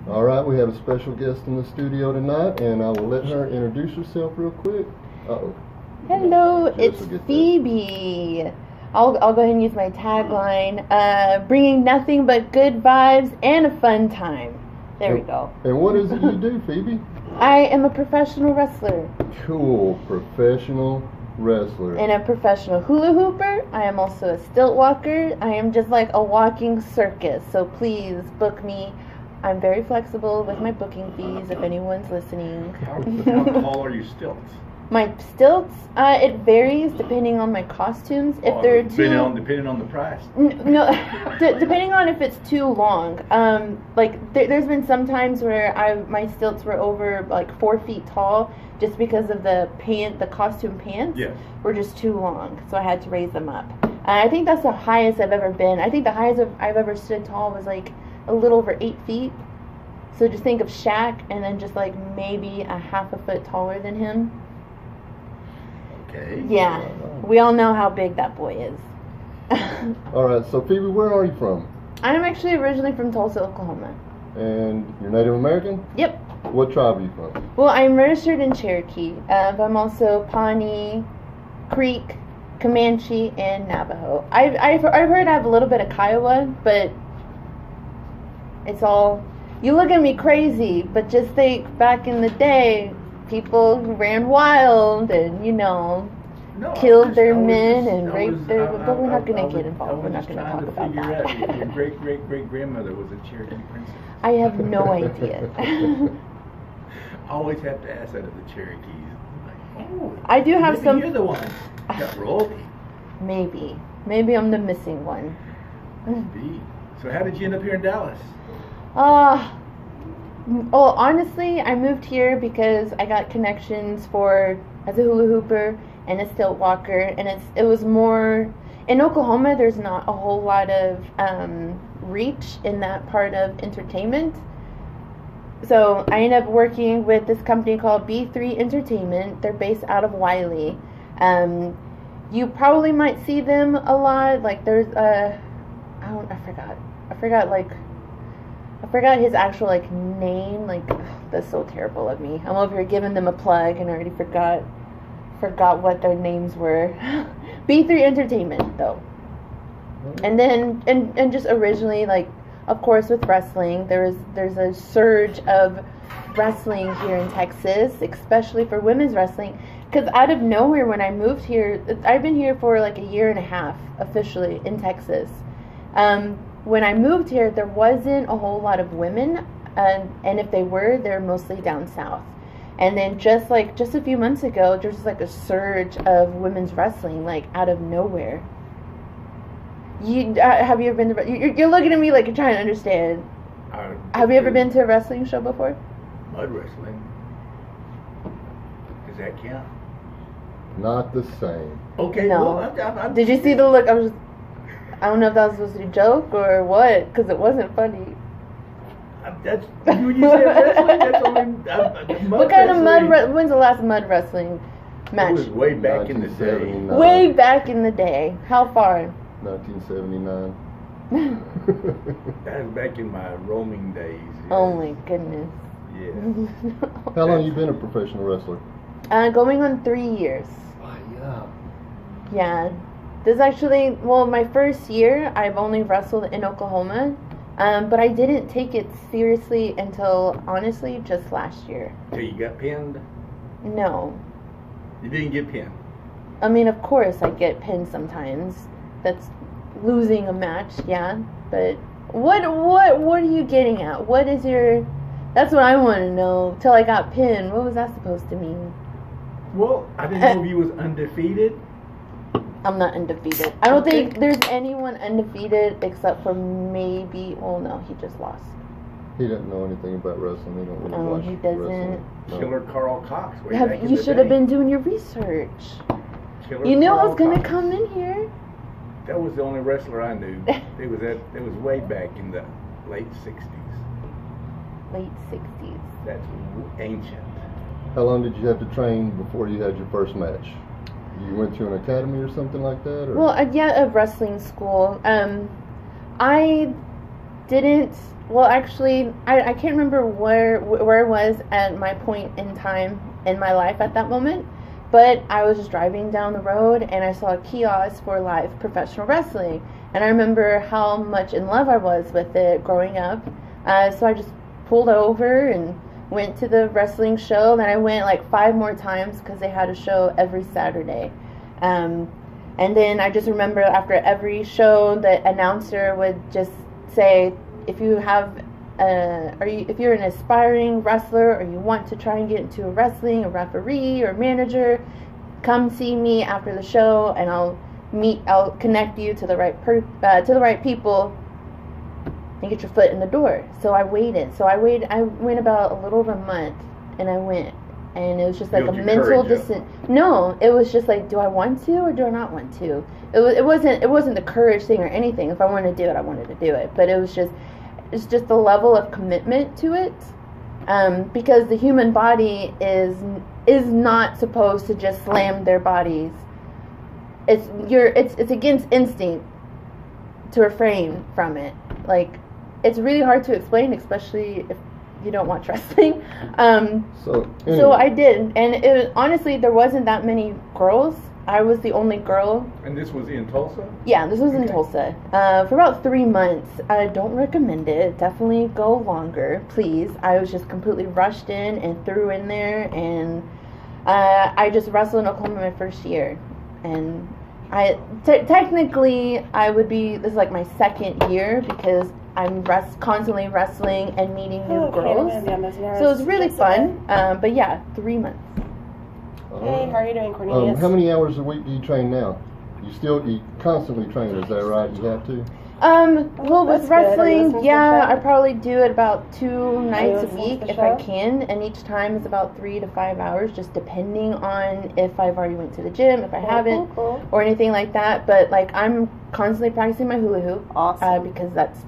All right, we have a special guest in the studio tonight, and I will let her introduce herself real quick. Uh-oh. Hello, it's Phoebe. I'll go ahead and use my tagline, bringing nothing but good vibes and a fun time. There we go. And what is it you do, Phoebe? I am a professional wrestler. Cool, professional wrestler. And a professional hula hooper. I am also a stilt walker. I am just like a walking circus, so please book me. I'm very flexible with my booking fees if anyone's listening. How tall are your stilts? My stilts, it varies depending on my costumes. If they're depending on the price. No, depending on if it's too long. There's been some times where my stilts were over like 4 feet tall, just because of the costume pants. Yes. Were just too long, so I had to raise them up. I think that's the highest I've ever been. I think the highest I've ever stood tall was like a little over 8 feet. So just think of Shaq, and then just like maybe a half a foot taller than him. Okay. Yeah, we all know how big that boy is. All right, so Phoebe, where are you from? I'm actually originally from Tulsa, Oklahoma. And you're Native American? Yep. What tribe are you from? Well, I'm registered in Cherokee, but I'm also Pawnee, Creek, Comanche, and Navajo. I've heard I have a little bit of Kiowa, but it's all... You look at me crazy, but just think back in the day, people who ran wild and, killed their men and raped their... But we're not going to get involved. We're not going to talk about that. Your great-great-great-grandmother was a Cherokee princess. I have no idea. I always have to ask that of the Cherokees. I do have some... You're the one. Got royalty. Maybe I'm the missing one. So how did you end up here in Dallas? Honestly, I moved here because I got connections as a hula hooper and a stilt walker, and it was more in Oklahoma. There's not a whole lot of reach in that part of entertainment, so I ended up working with this company called B3 Entertainment. They're based out of Wiley. You probably might see them a lot. Like there's I forgot his actual name. That's so terrible of me. I'm over here giving them a plug and I already forgot what their names were. B3 Entertainment though. And then and just originally, of course, with wrestling, there's a surge of wrestling here in Texas, especially for women's wrestling. Because out of nowhere, when I moved here, I've been here for like a year and a half officially in Texas. When I moved here, there wasn't a whole lot of women, and if they were, they're mostly down south. And then just a few months ago, there's a surge of women's wrestling, out of nowhere. Have you ever been to? You're looking at me like you're trying to understand. Have you ever been to a wrestling show before? Mud wrestling. Does that count? Not the same. Okay. No. Well, Did you see the look? I don't know if that was supposed to be a joke or what, because it wasn't funny. That's when you say wrestling. That's only what kind of when's the last mud wrestling match? It was way back in the day. Way back in the day. How far? 1979. That was back in my roaming days. Yes. Oh my goodness. Yeah. How long have you been a professional wrestler? Going on 3 years. Oh, yeah. Yeah. This is actually, my first year, I've only wrestled in Oklahoma, but I didn't take it seriously until, honestly, just last year. So you got pinned? No. You didn't get pinned? I mean, of course I get pinned sometimes. That's losing a match, yeah. But what are you getting at? What is your... That's what I want to know. Till I got pinned. What was that supposed to mean? Well, I didn't know if you was undefeated. I'm not undefeated. I don't think there's anyone undefeated except for maybe... Well, no, he just lost. He doesn't know anything about wrestling. He don't really watch he doesn't. wrestling. No. Killer Carl Cox. You should have been doing your research. You knew I was going to come in here. That was the only wrestler I knew. It was way back in the late 60s. Late 60s. That's ancient. How long did you have to train before you had your first match? You went to an academy or something like that? Or? Well, yeah, a wrestling school. I didn't Well, actually, I can't remember where I was at my point in time in my life at that moment, but I was just driving down the road and I saw a kiosk for live professional wrestling, and I remember how much in love I was with it growing up. So I just pulled over and went to the wrestling show. Then I went like 5 more times because they had a show every Saturday. And then I just remember after every show, the announcer would just say, if you have, if you're an aspiring wrestler or you want to try and get into a referee or manager, come see me after the show, and I'll connect you to the right people and get your foot in the door. So I waited. I went about a little over a month, and I went. And it was just like a mental decision. No, it was just like, do I want to or do I not want to? It wasn't the courage thing or anything. If I wanted to do it, I wanted to do it. But it's just the level of commitment to it, because the human body is not supposed to just slam their bodies. It's against instinct to refrain from it. Like, it's really hard to explain, especially if you don't watch wrestling. So I did, and honestly, there wasn't that many girls. I was the only girl. And this was in Tulsa? Yeah, this was in Tulsa. For about 3 months. I don't recommend it. Definitely go longer, please. I was just completely rushed in and threw in there, and I just wrestled in Oklahoma my first year. And technically, this is like my 2nd year, because I'm constantly wrestling and meeting new girls. So it's really fun. But yeah, 3 months. Hey, how are you doing, Cornelius? How many hours a week do you train now? You constantly train, is that right? You have to? Well, with wrestling, yeah, I probably do it about 2 nights a week if I can, and each time is about 3 to 5 hours, just depending on if I've already went to the gym, if I haven't, or anything like that. But like, I'm constantly practicing my hula hoop, because that's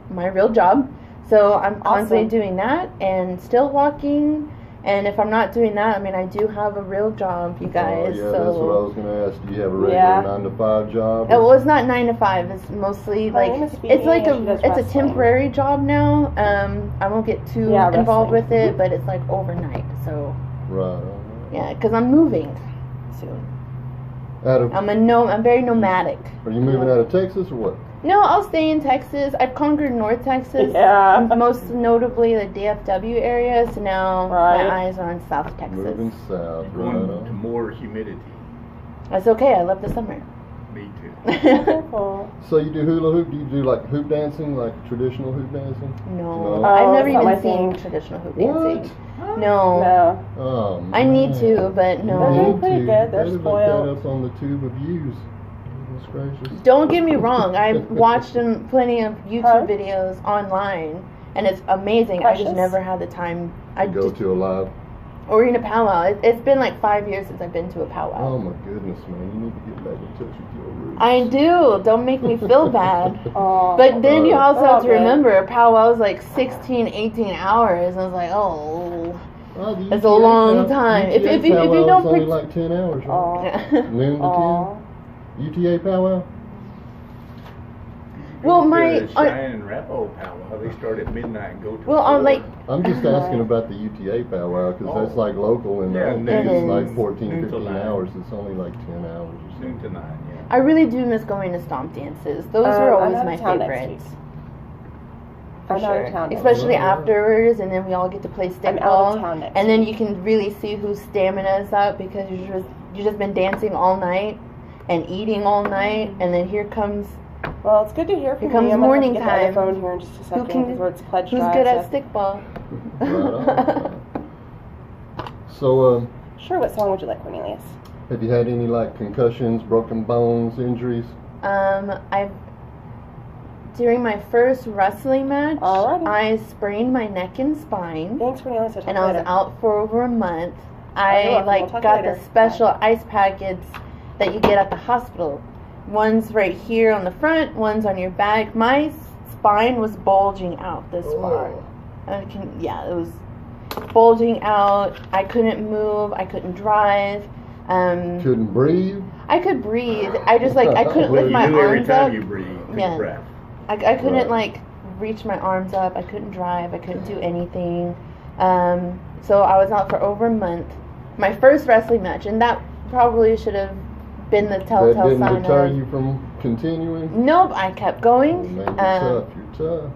my real job. So I'm constantly doing that and still walking. And if I'm not doing that, I mean, I do have a real job, you guys. Yeah, so that's what I was going to ask. Do you have a regular 9 to 5 job? Well, it's not 9 to 5. It's mostly it's a temporary job now. I won't get too involved with it, but it's like overnight. So right. Yeah, because I'm moving soon. I'm very nomadic. Are you moving out of Texas or what? No, I'll stay in Texas. I've conquered North Texas, most notably the DFW area, so now my eyes are on South Texas. Moving south. Going to more humidity. That's okay, I love the summer. Me too. So you do hula hoop? Do you do like hoop dancing, like traditional hoop dancing? No. I've never even seen traditional hoop dancing. No. Oh, man. I need to, but no. They're doing pretty good. They're spoiled. Look that up on the tube of views. Gracious. Don't get me wrong, I've watched plenty of YouTube videos online, and it's amazing. Precious. I just never had the time. Go to a live? Or in a powwow. It's been like 5 years since I've been to a powwow. Oh my goodness, man. You need to get back in touch with your roots. I do. Don't make me feel bad. But then you also have to remember, a powwow is like 16, 18 hours. And I was like, it's a long time. If you don't... only like 10 hours, right? Noon to 10? UTA powwow? Well, my Cheyenne and Rapo powwow, they start at midnight and go to. I'm just asking about the UTA powwow because that's like local and it's like 14, 15 hours. It's only like 10 hours or something. To 9, yeah. I really do miss going to stomp dances. Those are always my favorites. For sure. Especially afterwards, and then we all get to play stickball, and then you can really see whose stamina is up because you've just been dancing all night and eating all night, and then here comes. Well, it's good to hear from you. Here comes morning time. Phone here in just a second, who's good at stickball? So, sure. What song would you like, Cornelius? Have you had any like concussions, broken bones, injuries? During my first wrestling match, I sprained my neck and spine. Thanks, Cornelius. And I was out for over a month. I got the special ice packets that you get at the hospital. One's right here on the front, one's on your back. My spine was bulging out this far. It was bulging out. I couldn't move. I couldn't drive. Couldn't breathe? I could breathe. I just I couldn't lift my arms every time up. You breathe. Yeah. I couldn't reach my arms up. I couldn't drive. I couldn't do anything. So I was out for over a month. My first wrestling match, and that probably should have been the telltale sign. That didn't deter you from continuing? Nope, I kept going. You're tough.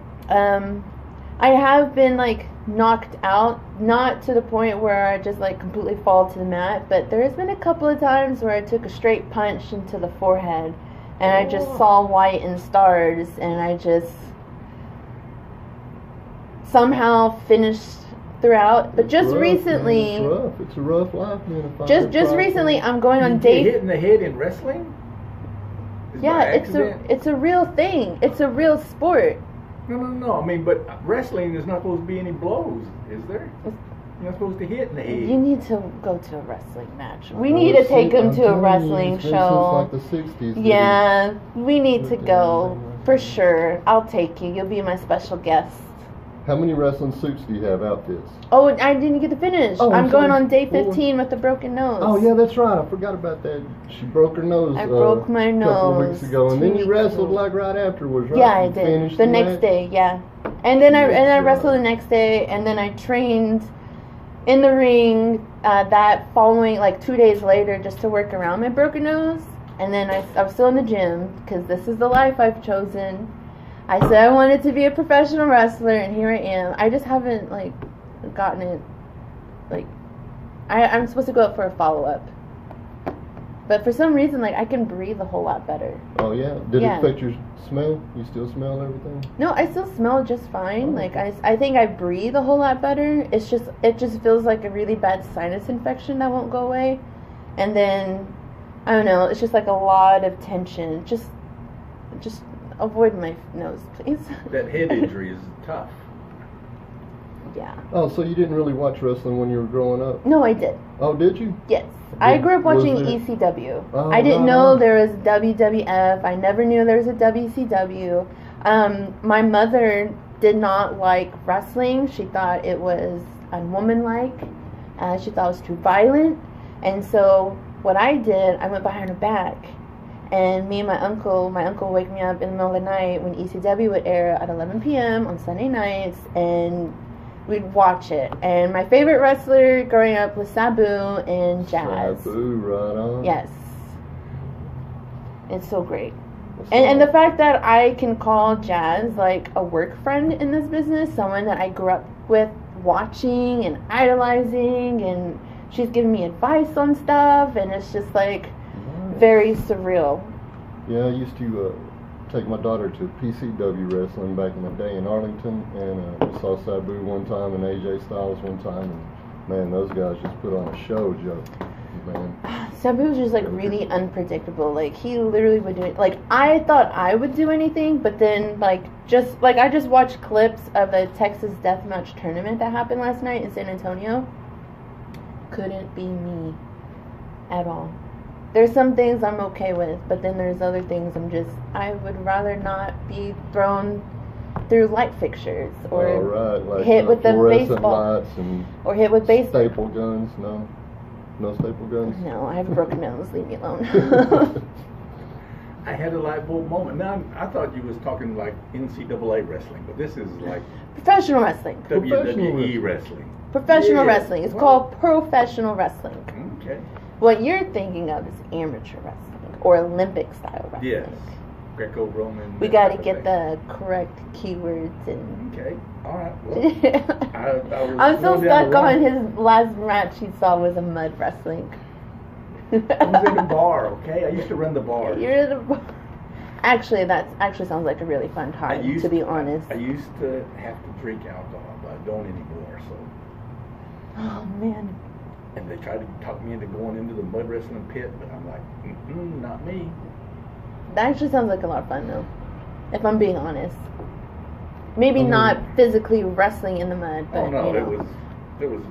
I have been like knocked out, not to the point where I just like completely fall to the mat, but there has been a couple of times where I took a straight punch into the forehead and I just saw white and stars, and I just somehow finished throughout. But just recently, it's a rough life, man. Just recently, I'm going on date. Hit in the head in wrestling? Yeah, it's a real thing. It's a real sport. No. I mean, but wrestling is not supposed to be any blows, is there? You're not supposed to hit in the head. You need to go to a wrestling match. We need to take him to a wrestling show. Since like the 60s. Yeah, we need to go for sure. I'll take you. You'll be my special guest. How many wrestling suits do you have, outfits? Oh, I didn't get to finish. Oh, I'm going on day 15 with a broken nose. Oh, yeah, that's right. I forgot about that. She broke her nose. I broke my nose a couple of weeks ago, and then you wrestled like right afterwards, right? Yeah, I did. The next day, yeah. And then I wrestled the next day, and then I trained in the ring that following, like 2 days later, just to work around my broken nose. And then I was still in the gym, because this is the life I've chosen. I said I wanted to be a professional wrestler, and here I am. I just haven't, like, gotten it, like, I'm supposed to go up for a follow-up. But for some reason, like, I can breathe a whole lot better. Oh, yeah? Did it affect your smell? You still smell everything? No, I still smell just fine. Like, I think I breathe a whole lot better. It just feels like a really bad sinus infection that won't go away. And then, I don't know, it's just like a lot of tension. Just avoid my nose, please. That head injury is tough. Yeah. Oh, so you didn't really watch wrestling when you were growing up? No, I did. Oh, did you? Yes. I grew up watching ECW. Oh, I didn't know there was WWF. I never knew there was a WCW. My mother did not like wrestling. She thought it was unwomanlike. She thought it was too violent. And so what I did, I went behind her back. And me and my uncle would wake me up in the middle of the night when ECW would air at 11 p.m. on Sunday nights, and we'd watch it. And my favorite wrestler growing up was Sabu and Jazz. Sabu, right on. Yes. It's so great. And the fact that I can call Jazz like a work friend in this business, someone that I grew up with watching and idolizing, and she's giving me advice on stuff, and it's just like very surreal. Yeah, I used to take my daughter to PCW wrestling back in the day in Arlington, and we saw Sabu one time and AJ Styles one time, and man, those guys just put on a show, Joe. Man. Sabu was just like really unpredictable. Like he literally would do it. Like I thought I would do anything, but then I just watched clips of the Texas Deathmatch tournament that happened last night in San Antonio. Couldn't be me at all. There's some things I'm okay with, but then there's other things I would rather not be thrown through light fixtures or like hit with the baseball lights and or hit with baseball. Staple guns, no staple guns. No, I have a broken nose. Leave me alone. I had a light bulb moment. Now I thought you was talking like NCAA wrestling, but this is like professional wrestling. WWE wrestling. Professional wrestling. It's called professional wrestling. Okay. What you're thinking of is amateur wrestling or Olympic style wrestling. Yes. Greco-Roman. We got to get the correct keywords and. Okay. All right. Well, I'm still stuck on his last match he saw was a mud wrestling. I was in a bar. Okay, I used to run the bar. You're in a bar. Actually, that sounds like a really fun time. To be honest. I used to have to drink alcohol, but I don't anymore. So. Oh man. And they tried to talk me into going into the mud wrestling pit, but I'm like, not me. That actually sounds like a lot of fun, though. If I'm being honest. Maybe not physically wrestling in the mud, but it was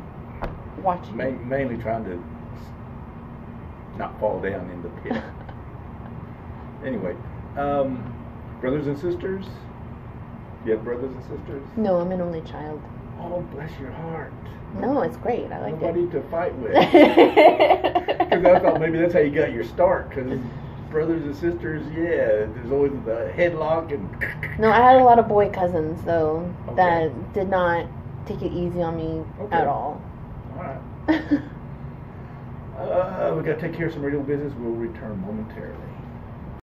watching. Mainly trying to not fall down in the pit. Anyway, brothers and sisters. Do you have brothers and sisters? No, I'm an only child. Oh, bless your heart. No, it's great. I like Nobody to fight with. Because I thought maybe that's how you got your start. Because brothers and sisters, yeah, there's always the headlock and. No, I had a lot of boy cousins though Okay. that did not take it easy on me at all. All right. We gotta take care of some radio business. We'll return momentarily.